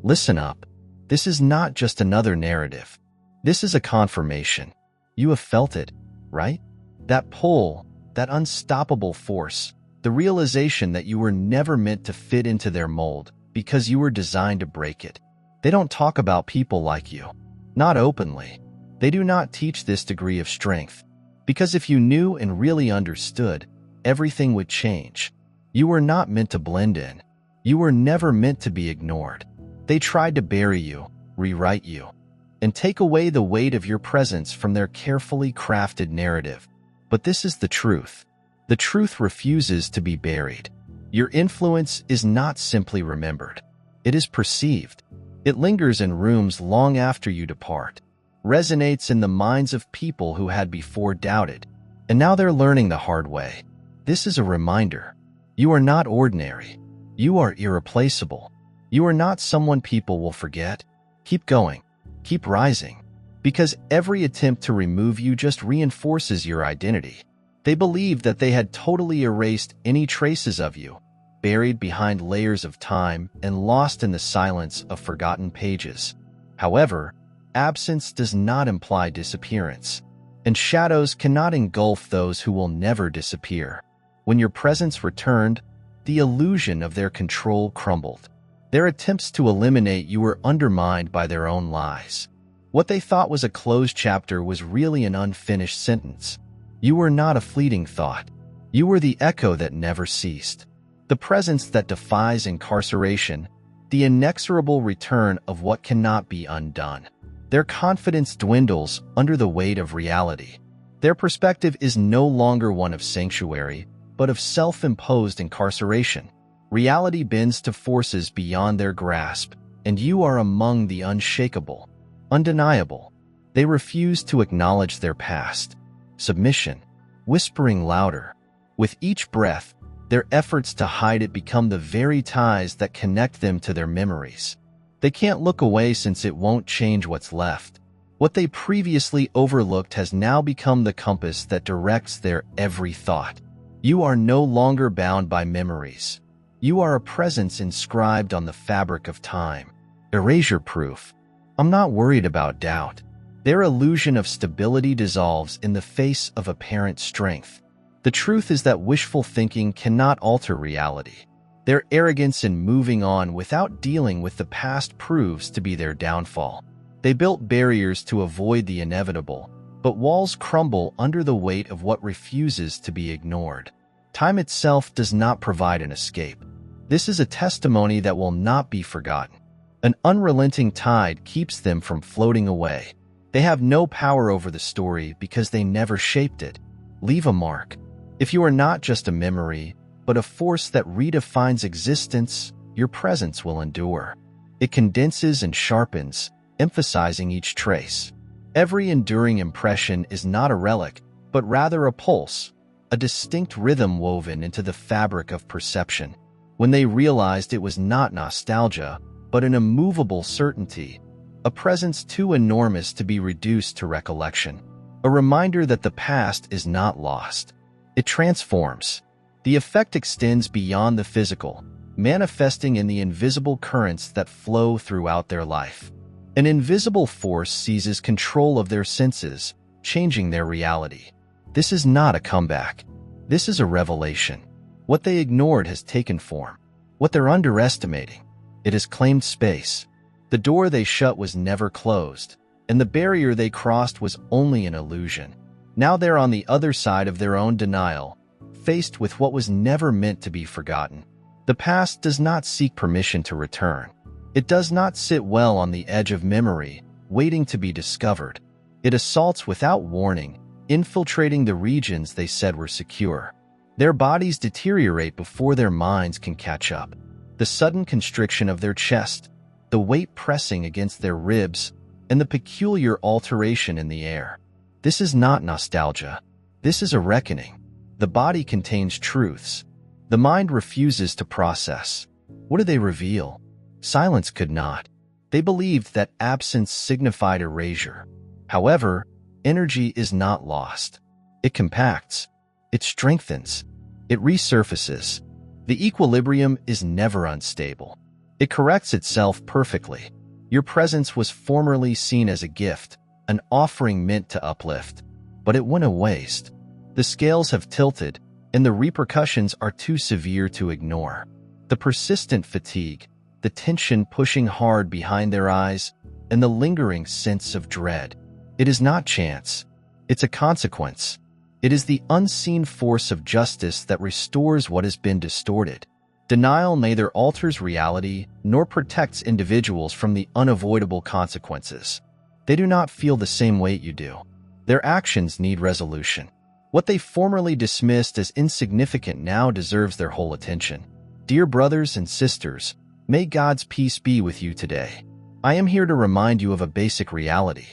Listen up. This is not just another narrative. This is a confirmation. You have felt it, right? That pull, that unstoppable force, the realization that you were never meant to fit into their mold because you were designed to break it. They don't talk about people like you. Not openly. They do not teach this degree of strength. Because if you knew and really understood, everything would change. You were not meant to blend in. You were never meant to be ignored. They tried to bury you, rewrite you, and take away the weight of your presence from their carefully crafted narrative. But this is the truth. The truth refuses to be buried. Your influence is not simply remembered. It is perceived. It lingers in rooms long after you depart, resonates in the minds of people who had before doubted, and now they're learning the hard way. This is a reminder. You are not ordinary. You are irreplaceable. You are not someone people will forget. Keep going. Keep rising. Because every attempt to remove you just reinforces your identity. They believed that they had totally erased any traces of you, buried behind layers of time and lost in the silence of forgotten pages. However, absence does not imply disappearance, and shadows cannot engulf those who will never disappear. When your presence returned, the illusion of their control crumbled. Their attempts to eliminate you were undermined by their own lies. What they thought was a closed chapter was really an unfinished sentence. You were not a fleeting thought. You were the echo that never ceased. The presence that defies incarceration, the inexorable return of what cannot be undone. Their confidence dwindles under the weight of reality. Their perspective is no longer one of sanctuary, but of self-imposed incarceration. Reality bends to forces beyond their grasp, and you are among the unshakable, undeniable. They refuse to acknowledge their past. Submission, whispering louder. With each breath, their efforts to hide it become the very ties that connect them to their memories. They can't look away since it won't change what's left. What they previously overlooked has now become the compass that directs their every thought. You are no longer bound by memories. You are a presence inscribed on the fabric of time. Erasure-proof. I'm not worried about doubt. Their illusion of stability dissolves in the face of apparent strength. The truth is that wishful thinking cannot alter reality. Their arrogance in moving on without dealing with the past proves to be their downfall. They built barriers to avoid the inevitable, but walls crumble under the weight of what refuses to be ignored. Time itself does not provide an escape. This is a testimony that will not be forgotten. An unrelenting tide keeps them from floating away. They have no power over the story because they never shaped it. Leave a mark. If you are not just a memory, but a force that redefines existence, your presence will endure. It condenses and sharpens, emphasizing each trace. Every enduring impression is not a relic, but rather a pulse, a distinct rhythm woven into the fabric of perception. When they realized it was not nostalgia, but an immovable certainty, a presence too enormous to be reduced to recollection, a reminder that the past is not lost. It transforms. The effect extends beyond the physical, manifesting in the invisible currents that flow throughout their life. An invisible force seizes control of their senses, changing their reality. This is not a comeback. This is a revelation. What they ignored has taken form. What they're underestimating, it has claimed space. The door they shut was never closed, and the barrier they crossed was only an illusion. Now they're on the other side of their own denial, faced with what was never meant to be forgotten. The past does not seek permission to return. It does not sit well on the edge of memory, waiting to be discovered. It assaults without warning, infiltrating the regions they said were secure. Their bodies deteriorate before their minds can catch up. The sudden constriction of their chest, the weight pressing against their ribs, and the peculiar alteration in the air. This is not nostalgia. This is a reckoning. The body contains truths. The mind refuses to process. What do they reveal? Silence could not. They believed that absence signified erasure. However, energy is not lost. It compacts. It strengthens. It resurfaces. The equilibrium is never unstable. It corrects itself perfectly. Your presence was formerly seen as a gift, an offering meant to uplift, but it went a waste. The scales have tilted, and the repercussions are too severe to ignore. The persistent fatigue, the tension pushing hard behind their eyes, and the lingering sense of dread. It is not chance. It's a consequence. It is the unseen force of justice that restores what has been distorted. Denial neither alters reality nor protects individuals from the unavoidable consequences. They do not feel the same weight you do. Their actions need resolution. What they formerly dismissed as insignificant now deserves their whole attention. Dear brothers and sisters, may God's peace be with you today. I am here to remind you of a basic reality.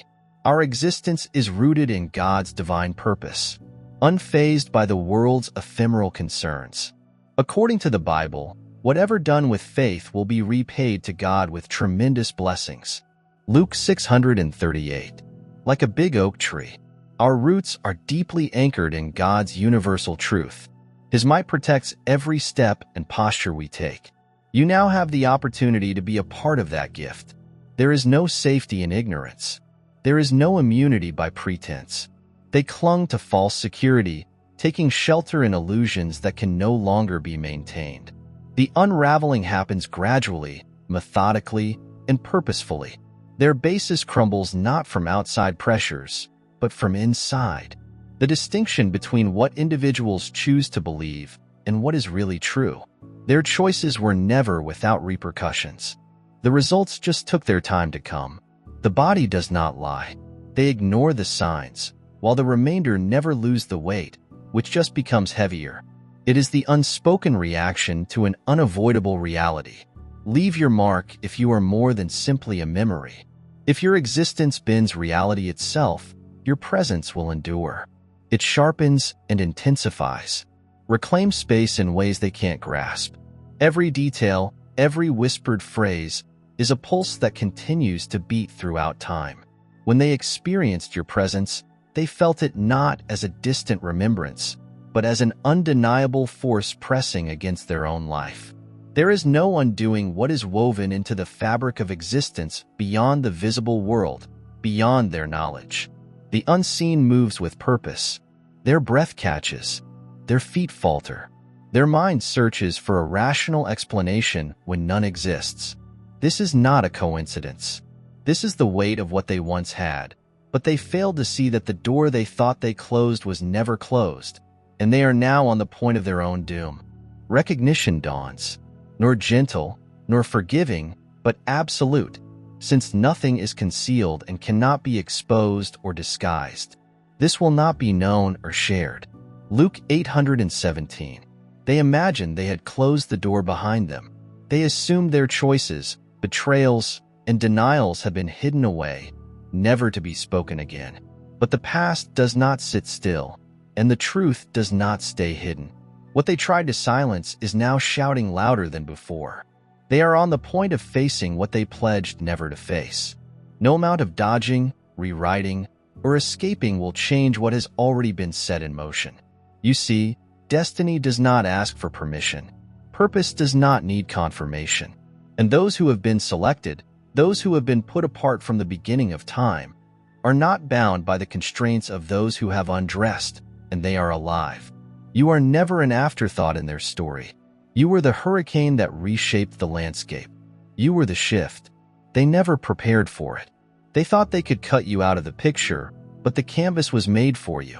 Our existence is rooted in God's divine purpose, unfazed by the world's ephemeral concerns. According to the Bible, whatever done with faith will be repaid to God with tremendous blessings. Luke 638. Like a big oak tree, our roots are deeply anchored in God's universal truth. His might protects every step and posture we take. You now have the opportunity to be a part of that gift. There is no safety in ignorance. There is no immunity by pretense. They clung to false security, taking shelter in illusions that can no longer be maintained. The unraveling happens gradually, methodically, and purposefully. Their basis crumbles not from outside pressures, but from inside. The distinction between what individuals choose to believe and what is really true. Their choices were never without repercussions. The results just took their time to come. The body does not lie. They ignore the signs, while the remainder never lose the weight, which just becomes heavier. It is the unspoken reaction to an unavoidable reality. Leave your mark if you are more than simply a memory. If your existence bends reality itself, your presence will endure. It sharpens and intensifies. Reclaim space in ways they can't grasp. Every detail, every whispered phrase, is a pulse that continues to beat throughout time. When they experienced your presence, they felt it not as a distant remembrance, but as an undeniable force pressing against their own life. There is no undoing what is woven into the fabric of existence beyond the visible world, beyond their knowledge. The unseen moves with purpose. Their breath catches. Their feet falter. Their mind searches for a rational explanation when none exists. This is not a coincidence. This is the weight of what they once had, but they failed to see that the door they thought they closed was never closed, and they are now on the point of their own doom. Recognition dawns, nor gentle, nor forgiving, but absolute, since nothing is concealed and cannot be exposed or disguised. This will not be known or shared. Luke 817. They imagined they had closed the door behind them. They assumed their choices, betrayals, and denials have been hidden away, never to be spoken again. But the past does not sit still, and the truth does not stay hidden. What they tried to silence is now shouting louder than before. They are on the point of facing what they pledged never to face. No amount of dodging, rewriting, or escaping will change what has already been set in motion. You see, destiny does not ask for permission. Purpose does not need confirmation. And those who have been selected, those who have been put apart from the beginning of time, are not bound by the constraints of those who have undressed, and they are alive. You are never an afterthought in their story. You were the hurricane that reshaped the landscape. You were the shift. They never prepared for it. They thought they could cut you out of the picture, but the canvas was made for you.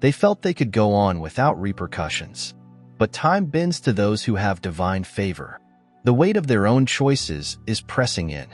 They felt they could go on without repercussions. But time bends to those who have divine favor. The weight of their own choices is pressing in.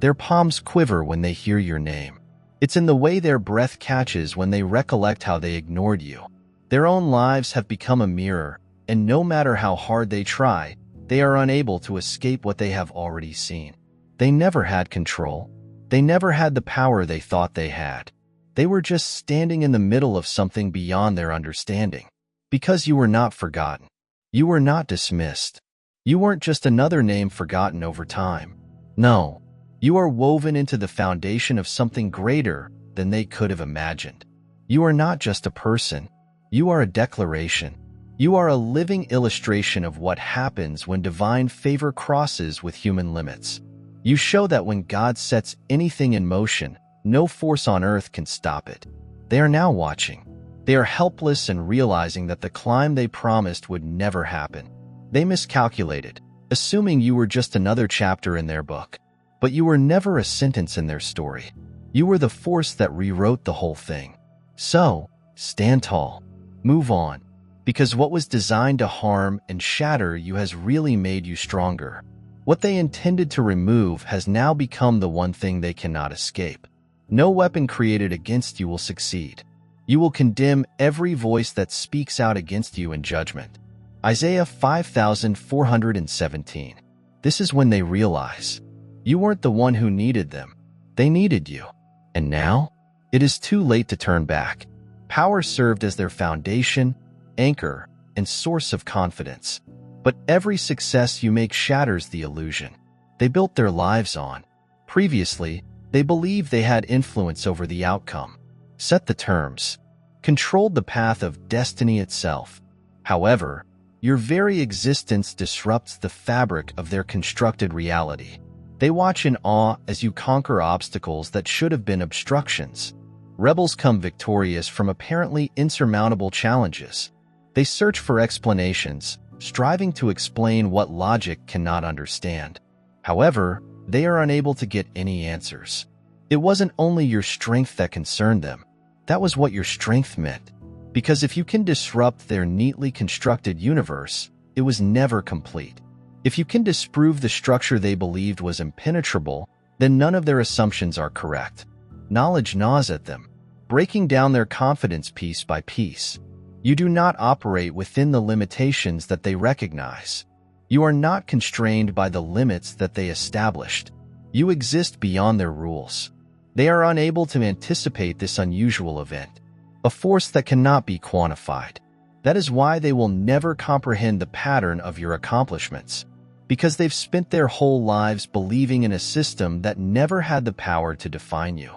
Their palms quiver when they hear your name. It's in the way their breath catches when they recollect how they ignored you. Their own lives have become a mirror, and no matter how hard they try, they are unable to escape what they have already seen. They never had control. They never had the power they thought they had. They were just standing in the middle of something beyond their understanding. Because you were not forgotten. You were not dismissed. You weren't just another name forgotten over time. No, you are woven into the foundation of something greater than they could have imagined. You are not just a person. You are a declaration. You are a living illustration of what happens when divine favor crosses with human limits. You show that when God sets anything in motion, no force on earth can stop it. They are now watching. They are helpless and realizing that the climb they promised would never happen. They miscalculated, assuming you were just another chapter in their book. But you were never a sentence in their story. You were the force that rewrote the whole thing. So, stand tall. Move on. Because what was designed to harm and shatter you has really made you stronger. What they intended to remove has now become the one thing they cannot escape. No weapon created against you will succeed. You will condemn every voice that speaks out against you in judgment. Isaiah 5417. This is when they realize. You weren't the one who needed them. They needed you. And now? It is too late to turn back. Power served as their foundation, anchor, and source of confidence. But every success you make shatters the illusion they built their lives on. Previously, they believed they had influence over the outcome, set the terms, controlled the path of destiny itself. However, your very existence disrupts the fabric of their constructed reality. They watch in awe as you conquer obstacles that should have been obstructions. Rebels come victorious from apparently insurmountable challenges. They search for explanations, striving to explain what logic cannot understand. However, they are unable to get any answers. It wasn't only your strength that concerned them. That was what your strength meant. Because if you can disrupt their neatly constructed universe, it was never complete. If you can disprove the structure they believed was impenetrable, then none of their assumptions are correct. Knowledge gnaws at them, breaking down their confidence piece by piece. You do not operate within the limitations that they recognize. You are not constrained by the limits that they established. You exist beyond their rules. They are unable to anticipate this unusual event, a force that cannot be quantified. That is why they will never comprehend the pattern of your accomplishments, because they've spent their whole lives believing in a system that never had the power to define you.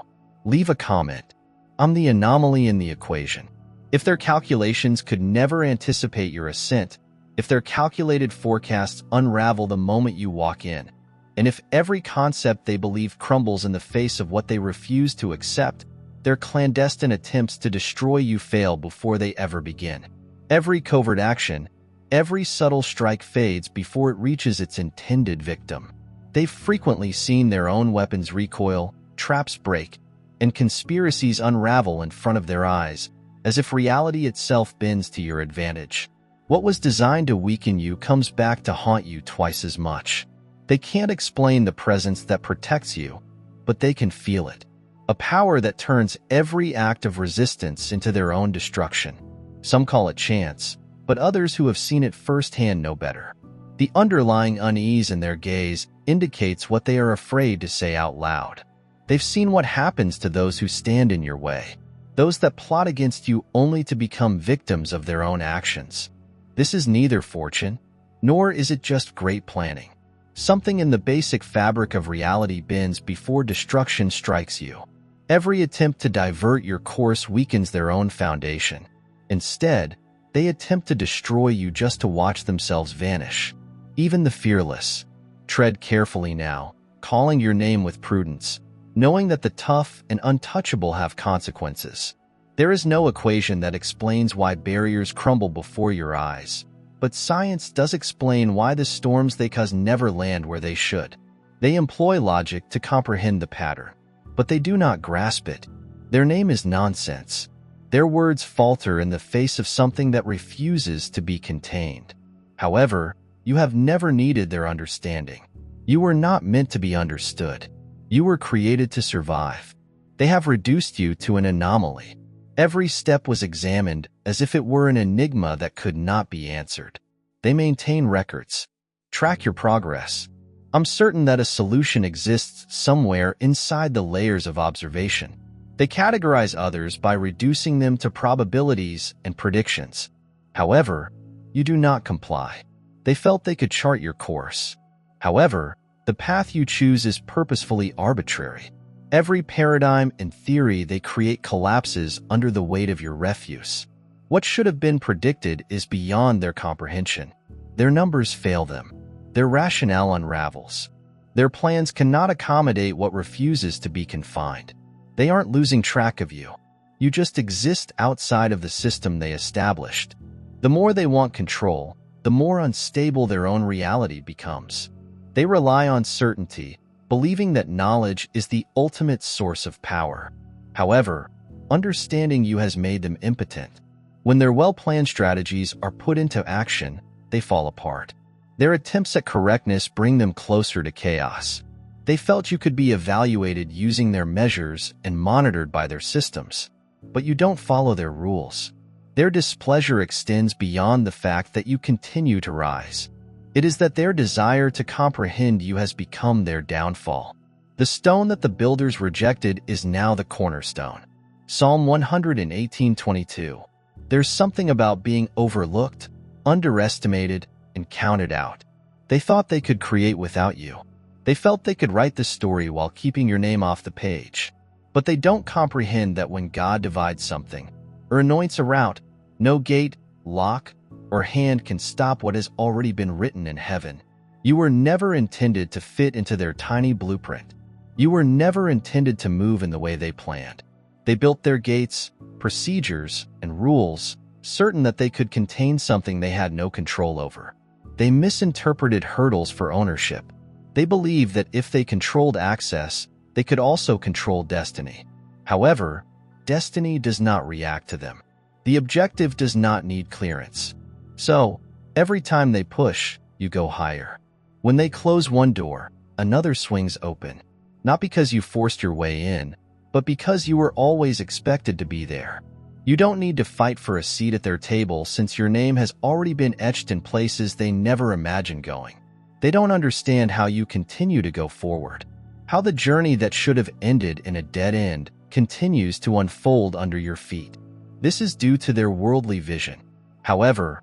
Leave a comment. I'm the anomaly in the equation. If their calculations could never anticipate your ascent, if their calculated forecasts unravel the moment you walk in, and if every concept they believe crumbles in the face of what they refuse to accept, their clandestine attempts to destroy you fail before they ever begin. Every covert action, every subtle strike fades before it reaches its intended victim. They've frequently seen their own weapons recoil, traps break, and conspiracies unravel in front of their eyes, as if reality itself bends to your advantage. What was designed to weaken you comes back to haunt you twice as much. They can't explain the presence that protects you, but they can feel it. A power that turns every act of resistance into their own destruction. Some call it chance, but others who have seen it firsthand know better. The underlying unease in their gaze indicates what they are afraid to say out loud. They've seen what happens to those who stand in your way. Those that plot against you only to become victims of their own actions. This is neither fortune, nor is it just great planning. Something in the basic fabric of reality bends before destruction strikes you. Every attempt to divert your course weakens their own foundation. Instead, they attempt to destroy you just to watch themselves vanish. Even the fearless. Tread carefully now, calling your name with prudence, knowing that the tough and untouchable have consequences. There is no equation that explains why barriers crumble before your eyes, but science does explain why the storms they cause never land where they should. They employ logic to comprehend the pattern, but they do not grasp it. Their name is nonsense. Their words falter in the face of something that refuses to be contained. However, you have never needed their understanding. You were not meant to be understood. You were created to survive. They have reduced you to an anomaly. Every step was examined as if it were an enigma that could not be answered. They maintain records. Track your progress. I'm certain that a solution exists somewhere inside the layers of observation. They categorize others by reducing them to probabilities and predictions. However, you do not comply. They felt they could chart your course. However, the path you choose is purposefully arbitrary. Every paradigm and theory they create collapses under the weight of your refuse. What should have been predicted is beyond their comprehension. Their numbers fail them. Their rationale unravels. Their plans cannot accommodate what refuses to be confined. They aren't losing track of you. You just exist outside of the system they established. The more they want control, the more unstable their own reality becomes. They rely on certainty, believing that knowledge is the ultimate source of power. However, understanding you has made them impotent. When their well-planned strategies are put into action, they fall apart. Their attempts at correctness bring them closer to chaos. They felt you could be evaluated using their measures and monitored by their systems, but you don't follow their rules. Their displeasure extends beyond the fact that you continue to rise. It is that their desire to comprehend you has become their downfall. The stone that the builders rejected is now the cornerstone. Psalm 118:22. There's something about being overlooked, underestimated, and counted out. They thought they could create without you. They felt they could write the story while keeping your name off the page. But they don't comprehend that when God divides something, or anoints a route, no gate, lock, or hand can stop what has already been written in heaven. You were never intended to fit into their tiny blueprint. You were never intended to move in the way they planned. They built their gates, procedures, and rules, certain that they could contain something they had no control over. They misinterpreted hurdles for ownership. They believed that if they controlled access, they could also control destiny. However, destiny does not react to them. The objective does not need clearance. So, every time they push, you go higher. When they close one door, another swings open. Not because you forced your way in, but because you were always expected to be there. You don't need to fight for a seat at their table since your name has already been etched in places they never imagined going. They don't understand how you continue to go forward, how the journey that should have ended in a dead end continues to unfold under your feet. This is due to their worldly vision. However,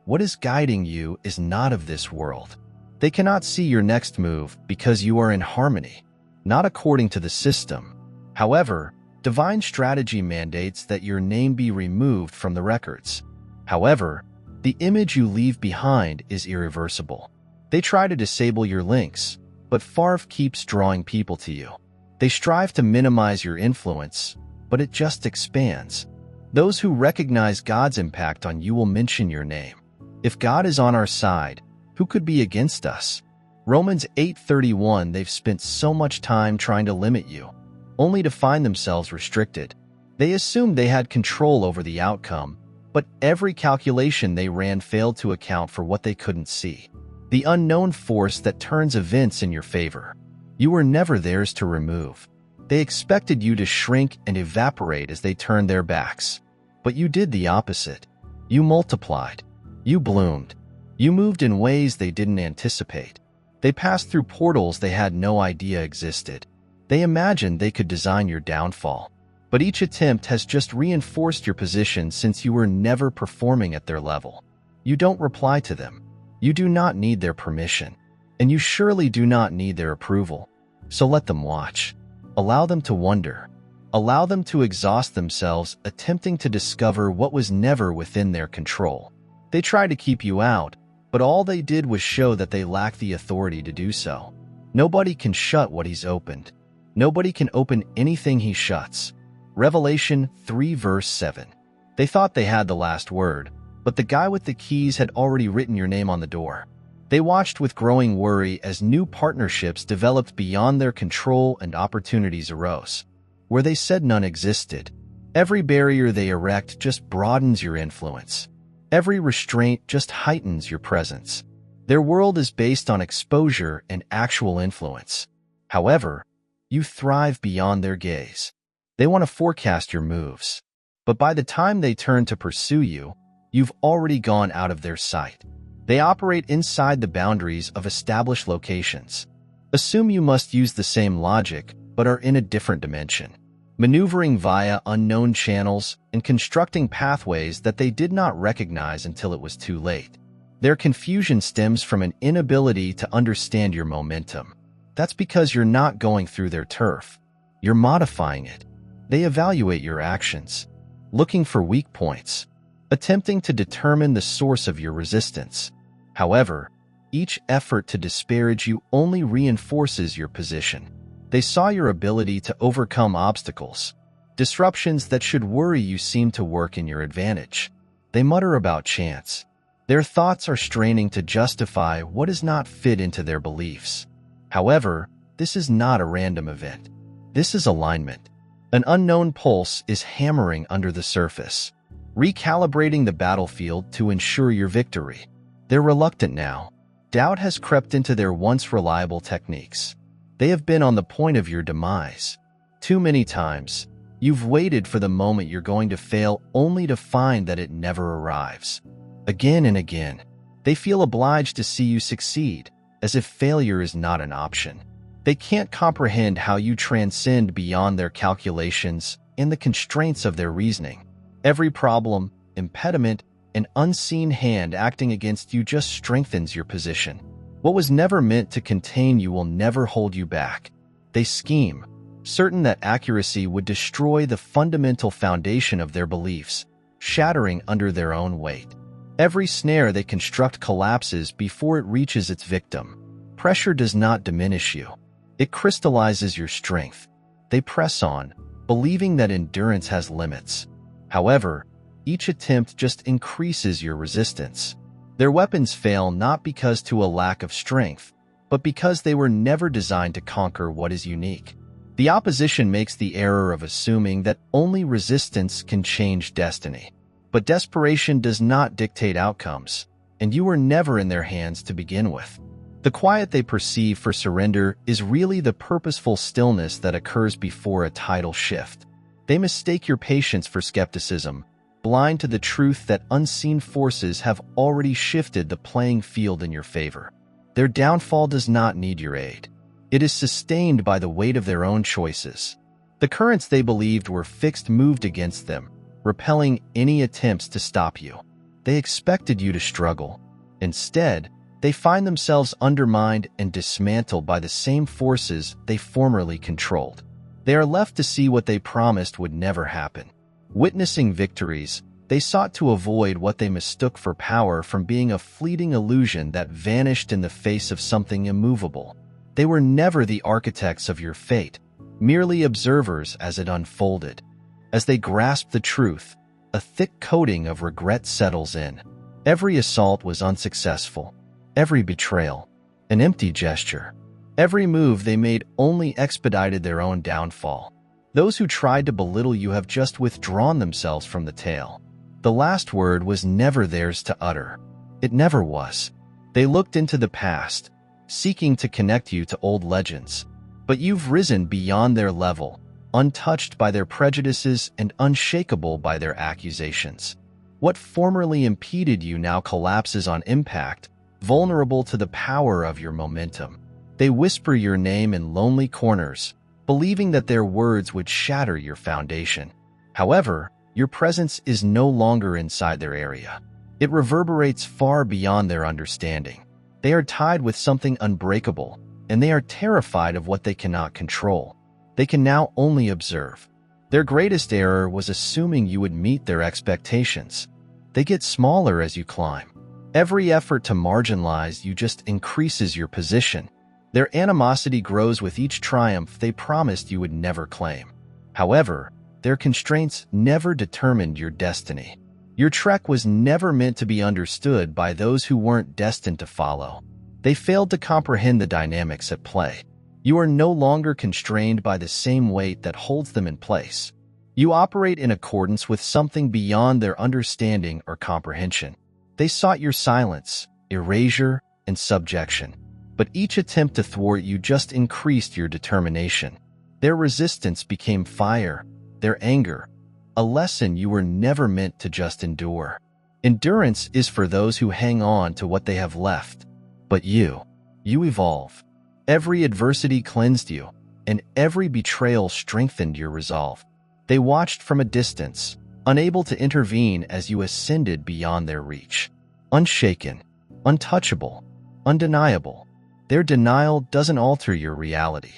what is guiding you is not of this world. They cannot see your next move because you are in harmony, not according to the system. However, divine strategy mandates that your name be removed from the records. However, the image you leave behind is irreversible. They try to disable your links, but Farv keeps drawing people to you. They strive to minimize your influence, but it just expands. Those who recognize God's impact on you will mention your name. If God is on our side, who could be against us? Romans 8:31. They've spent so much time trying to limit you, only to find themselves restricted. They assumed they had control over the outcome, but every calculation they ran failed to account for what they couldn't see. The unknown force that turns events in your favor. You were never theirs to remove. They expected you to shrink and evaporate as they turned their backs. But you did the opposite. You multiplied. You bloomed. You moved in ways they didn't anticipate. They passed through portals they had no idea existed. They imagined they could design your downfall. But each attempt has just reinforced your position since you were never performing at their level. You don't reply to them. You do not need their permission. And you surely do not need their approval. So let them watch. Allow them to wonder. Allow them to exhaust themselves attempting to discover what was never within their control. They tried to keep you out, but all they did was show that they lack the authority to do so. Nobody can shut what he's opened. Nobody can open anything he shuts. Revelation 3 verse 7. They thought they had the last word, but the guy with the keys had already written your name on the door. They watched with growing worry as new partnerships developed beyond their control and opportunities arose, where they said none existed. Every barrier they erect just broadens your influence. Every restraint just heightens your presence. Their world is based on exposure and actual influence. However, you thrive beyond their gaze. They want to forecast your moves. But by the time they turn to pursue you, you've already gone out of their sight. They operate inside the boundaries of established locations. Assume you must use the same logic, but are in a different dimension, maneuvering via unknown channels and constructing pathways that they did not recognize until it was too late. Their confusion stems from an inability to understand your momentum. That's because you're not going through their turf. You're modifying it. They evaluate your actions, looking for weak points. attempting to determine the source of your resistance. However, each effort to disparage you only reinforces your position. They saw your ability to overcome obstacles. Disruptions that should worry you seem to work in your advantage. They mutter about chance. Their thoughts are straining to justify what does not fit into their beliefs. However, this is not a random event. This is alignment. An unknown pulse is hammering under the surface, recalibrating the battlefield to ensure your victory. They're reluctant now. Doubt has crept into their once reliable techniques. They have been on the point of your demise. Too many times, you've waited for the moment you're going to fail only to find that it never arrives. Again and again, they feel obliged to see you succeed, as if failure is not an option. They can't comprehend how you transcend beyond their calculations and the constraints of their reasoning. Every problem, impediment, an unseen hand acting against you just strengthens your position. What was never meant to contain you will never hold you back. They scheme, certain that accuracy would destroy the fundamental foundation of their beliefs, shattering under their own weight. Every snare they construct collapses before it reaches its victim. Pressure does not diminish you. It crystallizes your strength. They press on, believing that endurance has limits. However, each attempt just increases your resistance. Their weapons fail not because to a lack of strength, but because they were never designed to conquer what is unique. The opposition makes the error of assuming that only resistance can change destiny. But desperation does not dictate outcomes, and you were never in their hands to begin with. The quiet they perceive for surrender is really the purposeful stillness that occurs before a tidal shift. They mistake your patience for skepticism, blind to the truth that unseen forces have already shifted the playing field in your favor. Their downfall does not need your aid. It is sustained by the weight of their own choices. The currents they believed were fixed moved against them, repelling any attempts to stop you. They expected you to struggle. Instead, they find themselves undermined and dismantled by the same forces they formerly controlled. They are left to see what they promised would never happen. Witnessing victories, they sought to avoid what they mistook for power from being a fleeting illusion that vanished in the face of something immovable. They were never the architects of your fate, merely observers as it unfolded. As they grasp the truth, a thick coating of regret settles in. Every assault was unsuccessful. Every betrayal, an empty gesture. Every move they made only expedited their own downfall. Those who tried to belittle you have just withdrawn themselves from the tale. The last word was never theirs to utter. It never was. They looked into the past, seeking to connect you to old legends. But you've risen beyond their level, untouched by their prejudices and unshakable by their accusations. What formerly impeded you now collapses on impact, vulnerable to the power of your momentum. They whisper your name in lonely corners, believing that their words would shatter your foundation. However, your presence is no longer inside their area. It reverberates far beyond their understanding. They are tied with something unbreakable, and they are terrified of what they cannot control. They can now only observe. Their greatest error was assuming you would meet their expectations. They get smaller as you climb. Every effort to marginalize you just increases your position. Their animosity grows with each triumph they promised you would never claim. However, their constraints never determined your destiny. Your trek was never meant to be understood by those who weren't destined to follow. They failed to comprehend the dynamics at play. You are no longer constrained by the same weight that holds them in place. You operate in accordance with something beyond their understanding or comprehension. They sought your silence, erasure, and subjection. But each attempt to thwart you just increased your determination. Their resistance became fire, their anger, a lesson you were never meant to just endure. Endurance is for those who hang on to what they have left. But you evolve. Every adversity cleansed you, and every betrayal strengthened your resolve. They watched from a distance, unable to intervene as you ascended beyond their reach. Unshaken, untouchable, undeniable. Their denial doesn't alter your reality.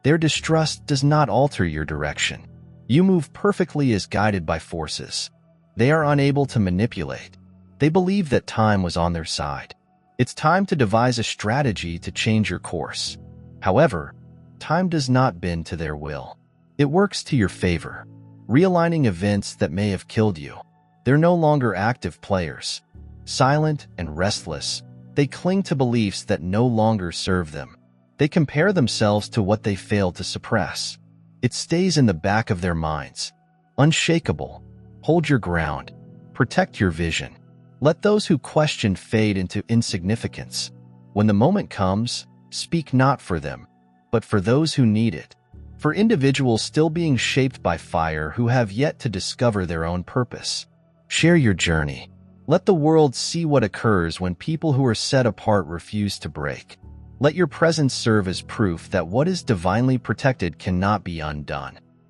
Their distrust does not alter your direction. You move perfectly as guided by forces. They are unable to manipulate. They believe that time was on their side. It's time to devise a strategy to change your course. However, time does not bend to their will. It works to your favor, realigning events that may have killed you. They're no longer active players. Silent and restless, they cling to beliefs that no longer serve them. They compare themselves to what they failed to suppress. It stays in the back of their minds. Unshakable. Hold your ground. Protect your vision. Let those who question fade into insignificance. When the moment comes, speak not for them, but for those who need it. For individuals still being shaped by fire who have yet to discover their own purpose. Share your journey. Let the world see what occurs when people who are set apart refuse to break. Let your presence serve as proof that what is divinely protected cannot be undone.